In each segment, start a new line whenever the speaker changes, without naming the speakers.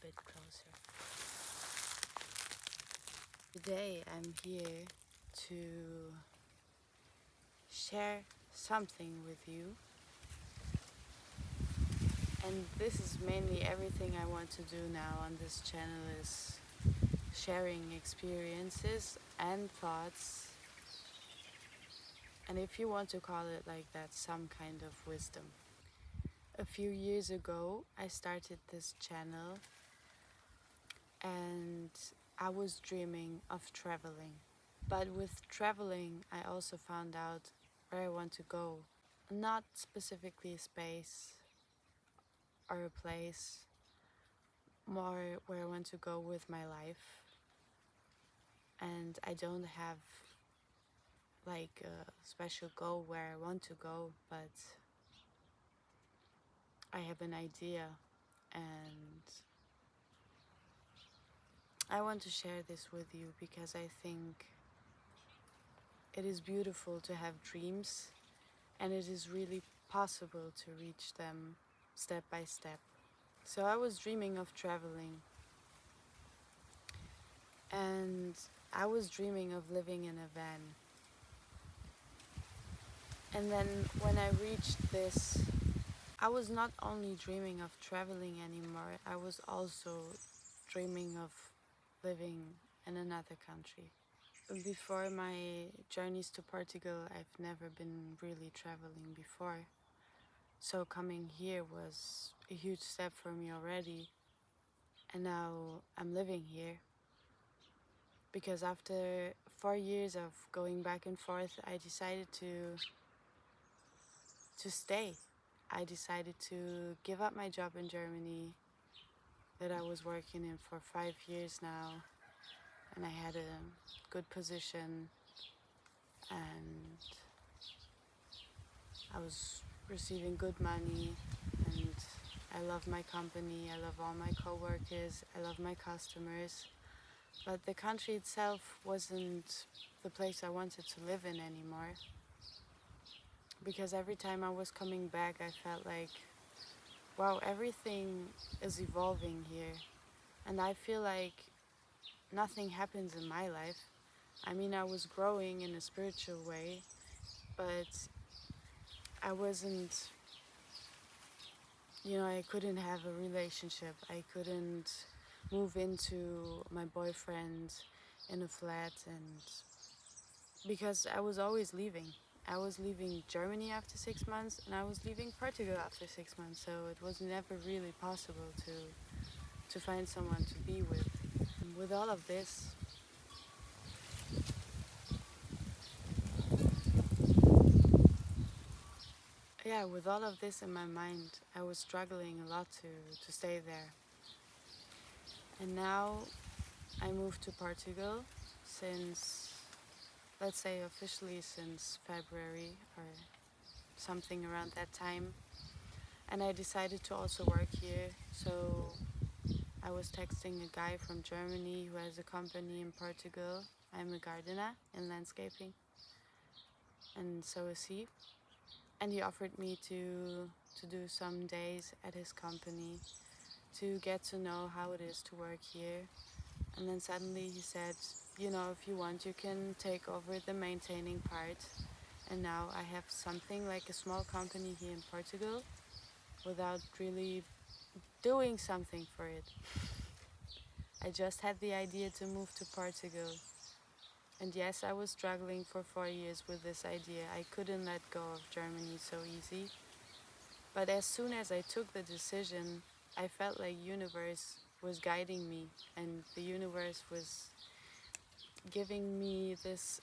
bit closer. Today I'm here to share something with you, and this is mainly everything I want to do now on this channel is sharing experiences and thoughts, and if you want to call it like that, some kind of wisdom. A few years ago I started this channel and I was dreaming of traveling. But with traveling, I also found out where I want to go. Not specifically a space or a place, more where I want to go with my life. And I don't have like a special goal where I want to go, but I have an idea and I want to share this with you because I think it is beautiful to have dreams and it is really possible to reach them step by step. So I was dreaming of traveling and I was dreaming of living in a van. And then when I reached this, I was not only dreaming of traveling anymore, I was also dreaming of living in another country. Before my journeys to Portugal, I've never been really traveling before. So coming here was a huge step for me already. And now I'm living here. Because after 4 years of going back and forth, I decided to stay. I decided to give up my job in Germany that I was working in for 5 years now. And I had a good position and I was receiving good money and I love my company, I love all my co-workers, I love my customers. But the country itself wasn't the place I wanted to live in anymore. Because every time I was coming back, I felt like, wow, everything is evolving here. And I feel like nothing happens in my life. I mean, I was growing in a spiritual way, but I wasn't, I couldn't have a relationship. I couldn't move into my boyfriend in a flat, and because I was always leaving. I was leaving Germany after 6 months and I was leaving Portugal after 6 months, so it was never really possible to find someone to be with. With all of this, with all of this in my mind, I was struggling a lot to stay there. And now I moved to Portugal since, let's say officially since February or something around that time. And I decided to also work here, so I was texting a guy from Germany who has a company in Portugal. I'm a gardener in landscaping, and so is he. And he offered me to do some days at his company to get to know how it is to work here. And then suddenly he said, if you want, you can take over the maintaining part. And now I have something like a small company here in Portugal without really doing something for it. I just had the idea to move to Portugal. And yes, I was struggling for 4 years with this idea. I couldn't let go of Germany so easy. But as soon as I took the decision, I felt like universe was guiding me, and the universe was giving me this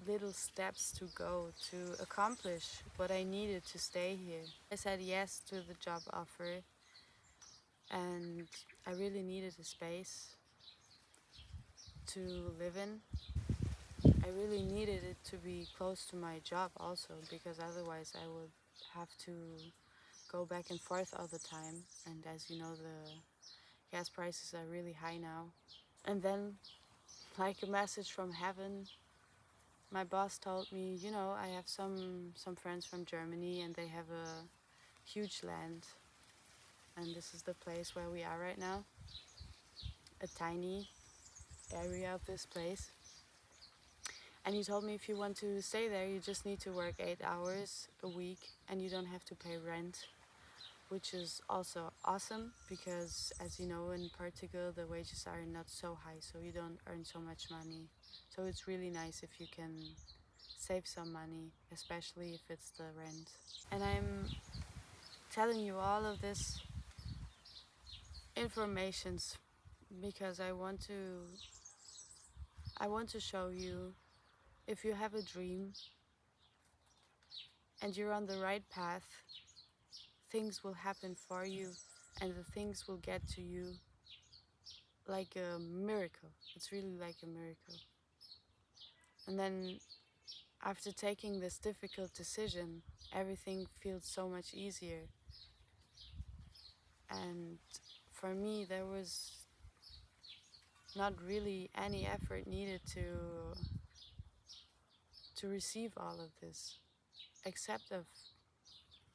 little steps to go to accomplish what I needed to stay here. I said yes to the job offer, and I really needed a space to live in. I really needed it to be close to my job also, because otherwise I would have to go back and forth all the time. And as you know, the gas prices are really high now. And then, like a message from heaven, my boss told me, I have some friends from Germany and they have a huge land. And this is the place where we are right now. a tiny area of this place. And he told me if you want to stay there, you just need to work 8 hours a week and you don't have to pay rent, which is also awesome because, as you know, in Portugal the wages are not so high, so you don't earn so much money. So it's really nice if you can save some money, especially if it's the rent. And I'm telling you all of this informations because I want to show you, if you have a dream and you're on the right path, things will happen for you and the things will get to you like a miracle. It's really like a miracle. And then after taking this difficult decision, everything feels so much easier. And for me, there was not really any effort needed to receive all of this, except of,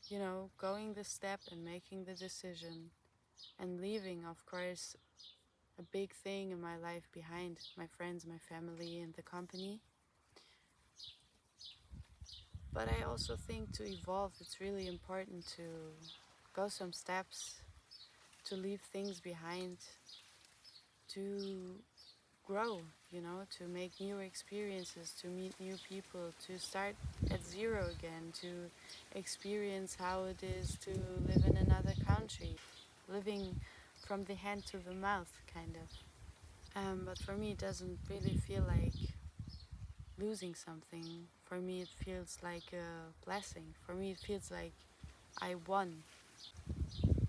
you know, going the step and making the decision and leaving, of course, a big thing in my life behind, my friends, my family, and the company. But I also think to evolve, it's really important to go some steps, to leave things behind, to grow, you know, to make new experiences, to meet new people, to start at zero again, to experience how it is to live in another country, living from the hand to the mouth, kind of. But for me, it doesn't really feel like losing something. For me, it feels like a blessing. For me, it feels like I won.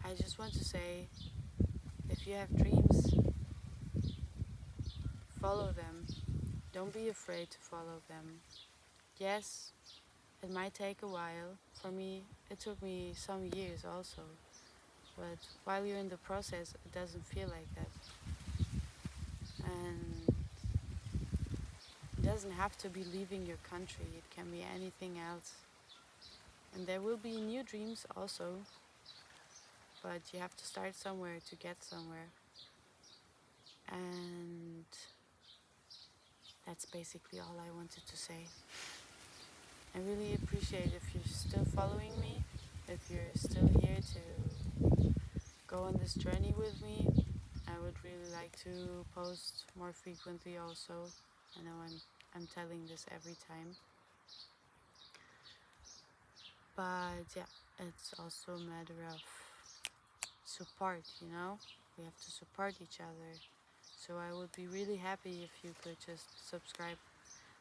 I just want to say, if you have dreams, follow them. Don't be afraid to follow them. Yes, it might take a while. For me, it took me some years also. But while you're in the process, it doesn't feel like that. And it doesn't have to be leaving your country. It can be anything else. And there will be new dreams also. But you have to start somewhere to get somewhere. And that's basically all I wanted to say. I really appreciate if you're still following me, if you're still here to go on this journey with me. I would really like to post more frequently also. I know I'm telling this every time. But yeah, it's also a matter of support, you know? We have to support each other. So I would be really happy if you could just subscribe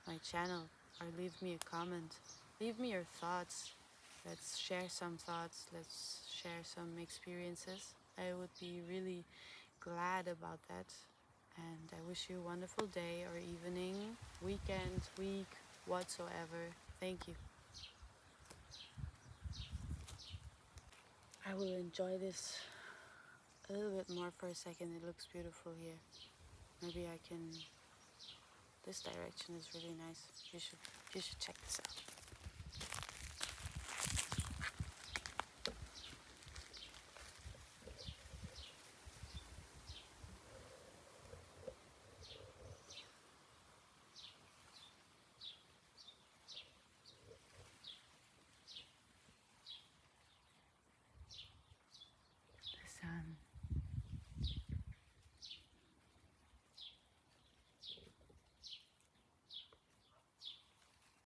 my channel or leave me a comment. Leave me your thoughts. Let's share some thoughts. Let's share some experiences. I would be really glad about that. And I wish you a wonderful day or evening, weekend, week, whatsoever. Thank you. I will enjoy this a little bit more for a second. It looks beautiful here. Maybe I can... This direction is really nice. You should check this out.